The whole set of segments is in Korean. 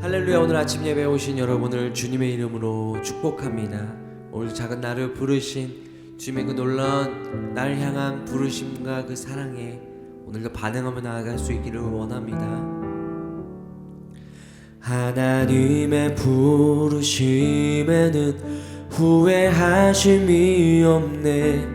할렐루야. 오늘 아침 예배에 오신 여러분을 주님의 이름으로 축복합니다. 오늘 작은 나를 부르신 주님의 그 놀라운 나를 향한 부르심과 그 사랑에 오늘도 반응하며 나아갈 수 있기를 원합니다. 하나님의 부르심에는 후회하심이 없네.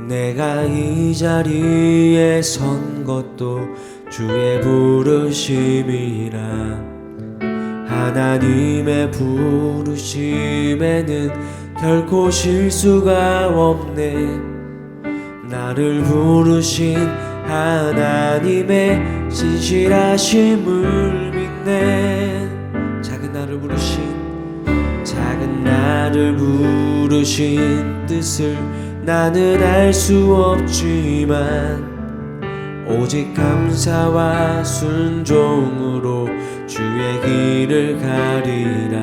내가 이 자리에 선 것도 주의 부르심이라. 하나님의 부르심에는 결코 실수가 없네. 나를 부르신 하나님의 신실하심을 믿네. 작은 나를 부르신 뜻을 나는 알 수 없지만 오직 감사와 순종으로 주의 길을 가리라.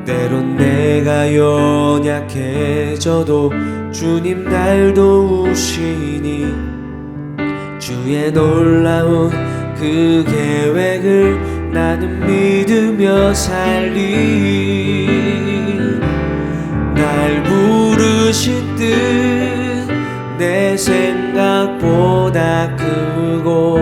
때론 내가 연약해져도 주님 날 도우시니 주의 놀라운 그 계획을 나는 믿으며 살리. 날 부르신 뜻 내 생각보다 크고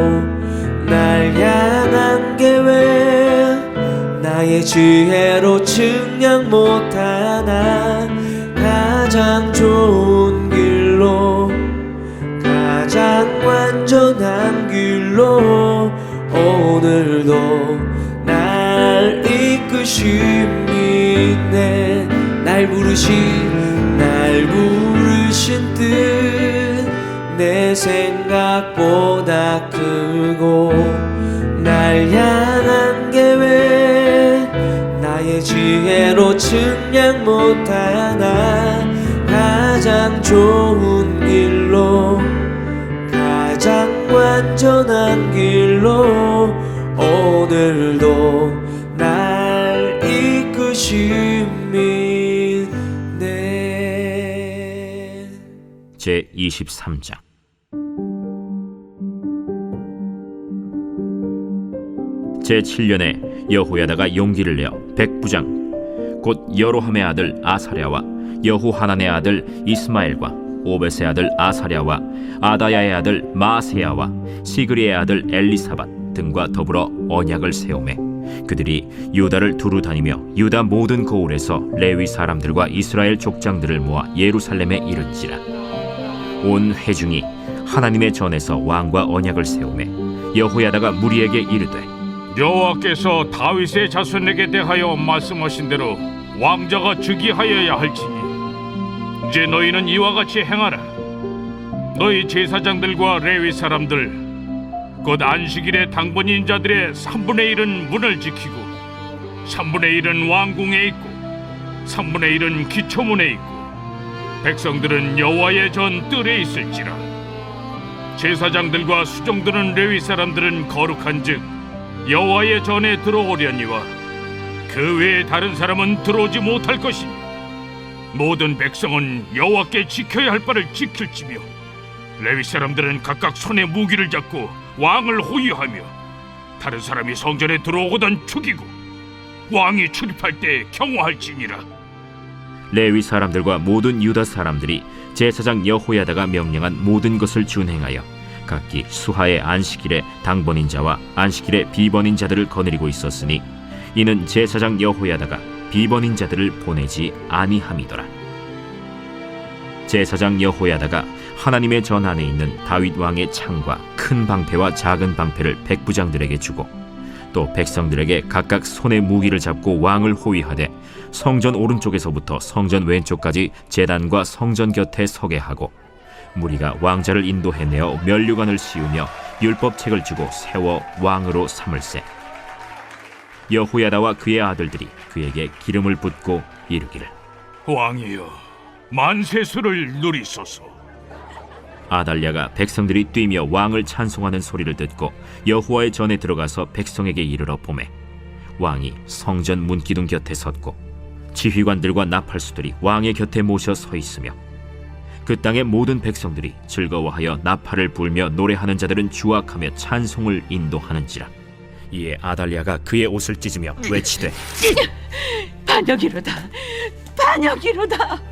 날 향한 계획 나의 지혜로 측량 못하나 가장 좋은 길로 가장 완전한 길로 오늘도 날 이끄심이 있네. 날 부르신 뜻 내 생각보다 크고 날 향한 계획 나의 지혜로 측량 못하나 가장 좋은 길로 가장 완전한 길로 오늘도 날 이끄심이 있네. 제23장 제7년에 여호야다가 용기를 내어 백부장 곧 여로함의 아들 아사랴와 여호하난의 아들 이스마엘과 오벳의 아들 아사랴와 아다야의 아들 마아세야와 시그리의 아들 엘리사밧 등과 더불어 언약을 세우매 그들이 유다를 두루 다니며 유다 모든 고을에서 레위 사람들과 이스라엘 족장들을 모아 예루살렘에 이른지라. 온 회중이 하나님의 전에서 왕과 언약을 세우매 여호야다가 무리에게 이르되 여호와께서 다윗의 자손에게 대하여 말씀하신 대로 왕자가 즉위하여야 할지니 이제 너희는 이와 같이 행하라. 너희 제사장들과 레위 사람들 곧 안식일에 당번인 자들의 3분의 1은 문을 지키고 3분의 1은 왕궁에 있고 3분의 1은 기초문에 있고 백성들은 여호와의 전 뜰에 있을지라. 제사장들과 수종드는 레위 사람들은 거룩한즉 여호와의 전에 들어오려니와 그 외에 다른 사람은 들어오지 못할 것이니 모든 백성은 여호와께 지켜야 할 바를 지킬지며 레위 사람들은 각각 손에 무기를 잡고 왕을 호위하며 다른 사람이 성전에 들어오거든 죽이고 왕이 출입할 때 경호할지니라. 레위 사람들과 모든 유다 사람들이 제사장 여호야다가 명령한 모든 것을 준행하여 각기 수하의 안식일에 당번인 자와 안식일에 비번인 자들을 거느리고 있었으니 이는 제사장 여호야다가 비번인 자들을 보내지 아니함이더라. 제사장 여호야다가 하나님의 전 안에 있는 다윗 왕의 창과 큰 방패와 작은 방패를 백부장들에게 주고 또 백성들에게 각각 손에 무기를 잡고 왕을 호위하되 성전 오른쪽에서부터 성전 왼쪽까지 제단과 성전 곁에 서게 하고 무리가 왕자를 인도해내어 면류관을 씌우며 율법책을 주고 세워 왕으로 삼을세. 여호야다와 그의 아들들이 그에게 기름을 붓고 이르기를 왕이여 만세수를 누리소서. 아달랴가 백성들이 뛰며 왕을 찬송하는 소리를 듣고 여호와의 전에 들어가서 백성에게 이르러 보매 왕이 성전 문기둥 곁에 섰고 지휘관들과 나팔수들이 왕의 곁에 모셔 서 있으며 그 땅의 모든 백성들이 즐거워하여 나팔을 불며 노래하는 자들은 주악하며 찬송을 인도하는지라. 이에 아달랴가 그의 옷을 찢으며 외치되 반역이로다, 반역이로다.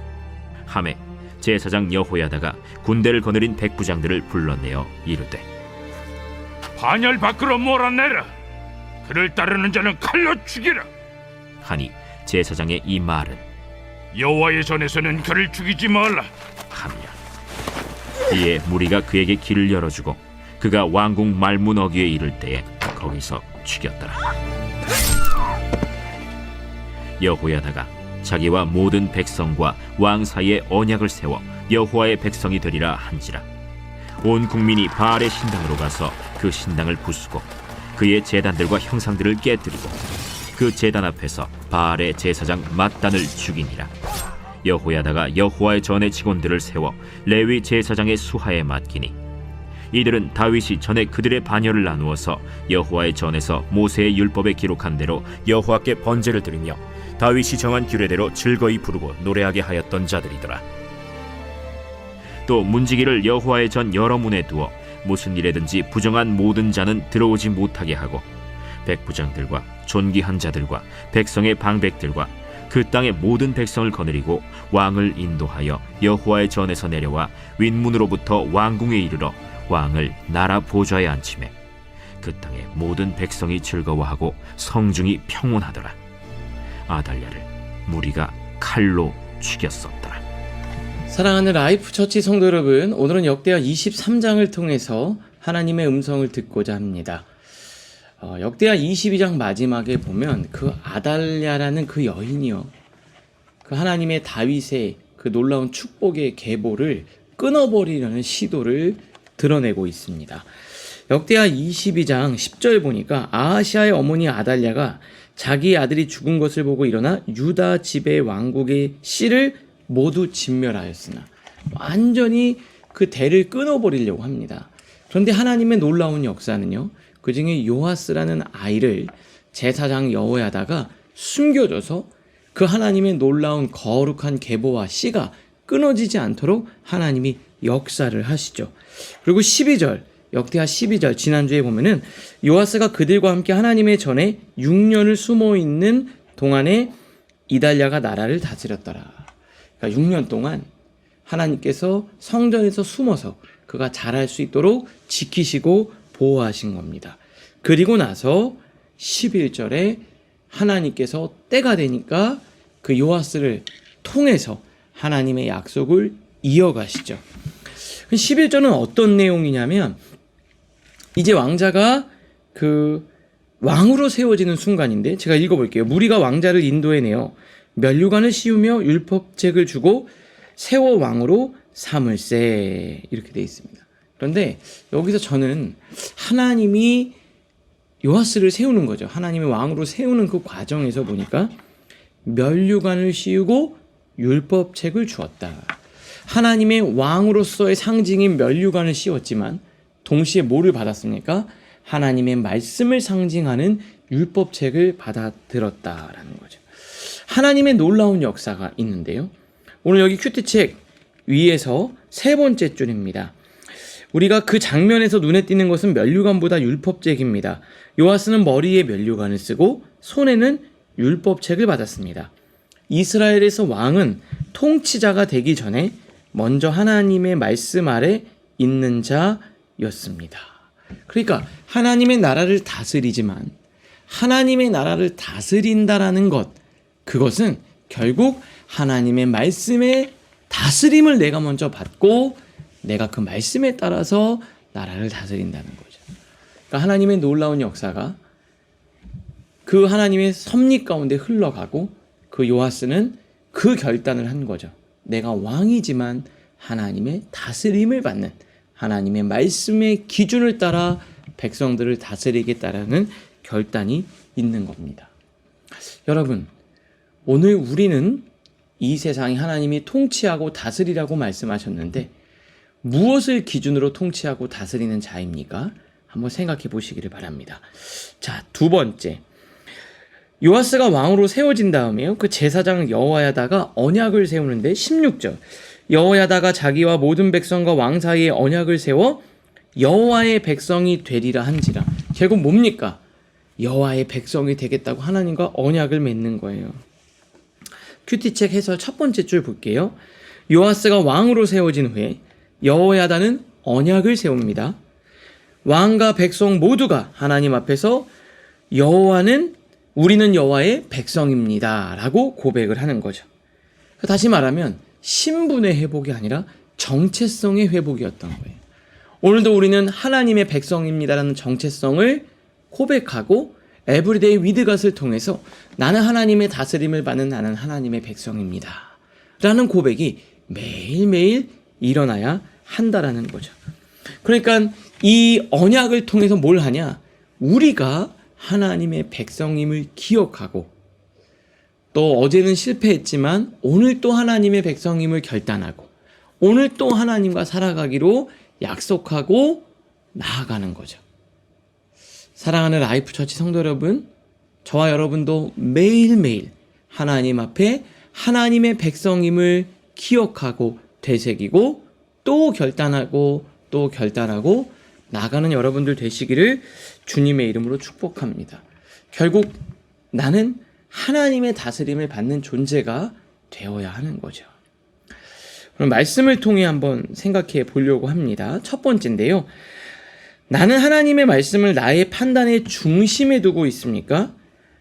하매 제사장 여호야다가 군대를 거느린 백부장들을 불러내어 이르되 반열 밖으로 몰아내라. 그를 따르는 자는 칼로 죽이라. 하니 제사장의 이 말은 여호와의 전에서는 그를 죽이지 말라 함이라. 이에 무리가 그에게 길을 열어주고 그가 왕궁 말문 어귀에 이를 때에 거기서 죽였더라. 여호야다가 자기와 모든 백성과 왕 사이에 언약을 세워 여호와의 백성이 되리라 한지라. 온 국민이 바알의 신당으로 가서 그 신당을 부수고 그의 제단들과 형상들을 깨뜨리고 그 제단 앞에서 바알의 제사장 맏단을 죽이니라. 여호야다가 여호와의 전의 직원들을 세워 레위 제사장의 수하에 맡기니 이들은 다윗이 전에 그들의 반열을 나누어서 여호와의 전에서 모세의 율법에 기록한 대로 여호와께 번제를 드리며 다윗이 정한 규례대로 즐거이 부르고 노래하게 하였던 자들이더라. 또 문지기를 여호와의 전 여러 문에 두어 무슨 일에든지 부정한 모든 자는 들어오지 못하게 하고 백부장들과 존귀한 자들과 백성의 방백들과 그 땅의 모든 백성을 거느리고 왕을 인도하여 여호와의 전에서 내려와 윗문으로부터 왕궁에 이르러 왕을 나라 보좌에 앉히매 그 땅의 모든 백성이 즐거워하고 성중이 평온하더라. 아달랴를 무리가 칼로 죽였었더라. 사랑하는 라이프 처치 성도 여러분, 오늘은 역대하 23장을 통해서 하나님의 음성을 듣고자 합니다. 역대하 22장 마지막에 보면 그 아달랴라는 그 여인이요, 그 하나님의 다윗의 그 놀라운 축복의 계보를 끊어버리려는 시도를 드러내고 있습니다. 역대하 22장 10절 보니까 아하시아의 어머니 아달랴가 자기 아들이 죽은 것을 보고 일어나 유다 지배 왕국의 씨를 모두 진멸하였으나, 완전히 그 대를 끊어버리려고 합니다. 그런데 하나님의 놀라운 역사는요, 그 중에 요아스라는 아이를 제사장 여호야다가 숨겨줘서 그 하나님의 놀라운 거룩한 계보와 씨가 끊어지지 않도록 하나님이 역사를 하시죠. 그리고 12절, 역대하 12절 지난주에 보면은 요아스가 그들과 함께 하나님의 전에 6년을 숨어있는 동안에 이달랴가 나라를 다스렸더라. 그러니까 6년 동안 하나님께서 성전에서 숨어서 그가 잘할 수 있도록 지키시고 보호하신 겁니다. 그리고 나서 11절에 하나님께서 때가 되니까 그 요아스를 통해서 하나님의 약속을 이어가시죠. 11절은 어떤 내용이냐면, 이제 왕자가 그 왕으로 세워지는 순간인데, 제가 읽어볼게요. 무리가 왕자를 인도해내어 면류관을 씌우며 율법책을 주고 세워 왕으로 삼을세, 이렇게 되어 있습니다. 그런데 여기서 저는 하나님이 요아스를 세우는 거죠. 하나님의 왕으로 세우는 그 과정에서 보니까 면류관을 씌우고 율법책을 주었다. 하나님의 왕으로서의 상징인 면류관을 씌웠지만 동시에 뭐를 받았습니까? 하나님의 말씀을 상징하는 율법책을 받아들었다라는 거죠. 하나님의 놀라운 역사가 있는데요. 오늘 여기 큐티책 위에서 세 번째 줄입니다. 우리가 그 장면에서 눈에 띄는 것은 면류관보다 율법책입니다. 요아스는 머리에 면류관을 쓰고 손에는 율법책을 받았습니다. 이스라엘에서 왕은 통치자가 되기 전에 먼저 하나님의 말씀 아래 있는 자였습니다. 그러니까 하나님의 나라를 다스리지만 하나님의 나라를 다스린다라는 것, 그것은 결국 하나님의 말씀의 다스림을 내가 먼저 받고 내가 그 말씀에 따라서 나라를 다스린다는 거죠. 그러니까 하나님의 놀라운 역사가 그 하나님의 섭리 가운데 흘러가고 그 요아스는 그 결단을 한 거죠. 내가 왕이지만 하나님의 다스림을 받는, 하나님의 말씀의 기준을 따라 백성들을 다스리겠다라는 결단이 있는 겁니다. 여러분, 오늘 우리는 이 세상이 하나님이 통치하고 다스리라고 말씀하셨는데 무엇을 기준으로 통치하고 다스리는 자입니까? 한번 생각해 보시기를 바랍니다. 자, 두 번째, 요아스가 왕으로 세워진 다음에요, 그 제사장 여호야다가 언약을 세우는데 16절, 여호야다가 자기와 모든 백성과 왕 사이에 언약을 세워 여호와의 백성이 되리라 한지라. 결국 뭡니까? 여호와의 백성이 되겠다고 하나님과 언약을 맺는 거예요. 큐티책 해설 첫 번째 줄 볼게요. 요아스가 왕으로 세워진 후에 여호야다는 언약을 세웁니다. 왕과 백성 모두가 하나님 앞에서 우리는 여호와의 백성입니다 라고 고백을 하는 거죠. 다시 말하면 신분의 회복이 아니라 정체성의 회복이었던 거예요. 오늘도 우리는 하나님의 백성입니다라는 정체성을 고백하고 에브리데이 위드갓을 통해서 나는 하나님의 다스림을 받는 나는 하나님의 백성입니다 라는 고백이 매일매일 일어나야 한다라는 거죠. 그러니까 이 언약을 통해서 뭘 하냐? 우리가 하나님의 백성임을 기억하고 또 어제는 실패했지만 오늘 또 하나님의 백성임을 결단하고 오늘 또 하나님과 살아가기로 약속하고 나아가는 거죠. 사랑하는 라이프 처치 성도 여러분, 저와 여러분도 매일매일 하나님 앞에 하나님의 백성임을 기억하고 되새기고 또 결단하고 또 결단하고 나가는 여러분들 되시기를 주님의 이름으로 축복합니다. 결국 나는 하나님의 다스림을 받는 존재가 되어야 하는 거죠. 그럼 말씀을 통해 한번 생각해 보려고 합니다. 첫 번째인데요. 나는 하나님의 말씀을 나의 판단의 중심에 두고 있습니까?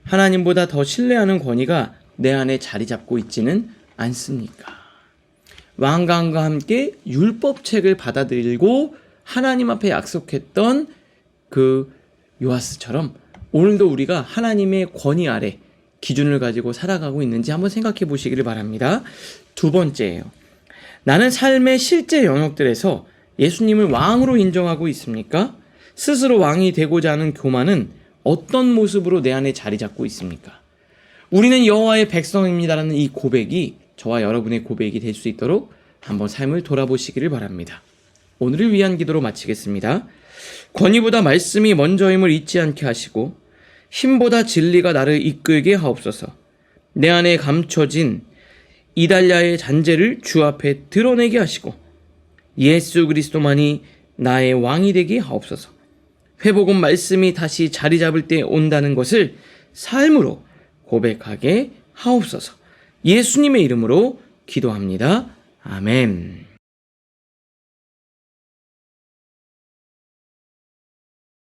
하나님보다 더 신뢰하는 권위가 내 안에 자리 잡고 있지는 않습니까? 왕관과 함께 율법책을 받아들이고 하나님 앞에 약속했던 그 요아스처럼 오늘도 우리가 하나님의 권위 아래 기준을 가지고 살아가고 있는지 한번 생각해 보시기를 바랍니다. 두 번째예요. 나는 삶의 실제 영역들에서 예수님을 왕으로 인정하고 있습니까? 스스로 왕이 되고자 하는 교만은 어떤 모습으로 내 안에 자리 잡고 있습니까? 우리는 여호와의 백성입니다라는 이 고백이 저와 여러분의 고백이 될 수 있도록 한번 삶을 돌아보시기를 바랍니다. 오늘을 위한 기도로 마치겠습니다. 권위보다 말씀이 먼저임을 잊지 않게 하시고 힘보다 진리가 나를 이끌게 하옵소서. 내 안에 감춰진 이달랴의 잔재를 주 앞에 드러내게 하시고 예수 그리스도만이 나의 왕이 되게 하옵소서. 회복은 말씀이 다시 자리 잡을 때 온다는 것을 삶으로 고백하게 하옵소서. 예수님의 이름으로 기도합니다. 아멘.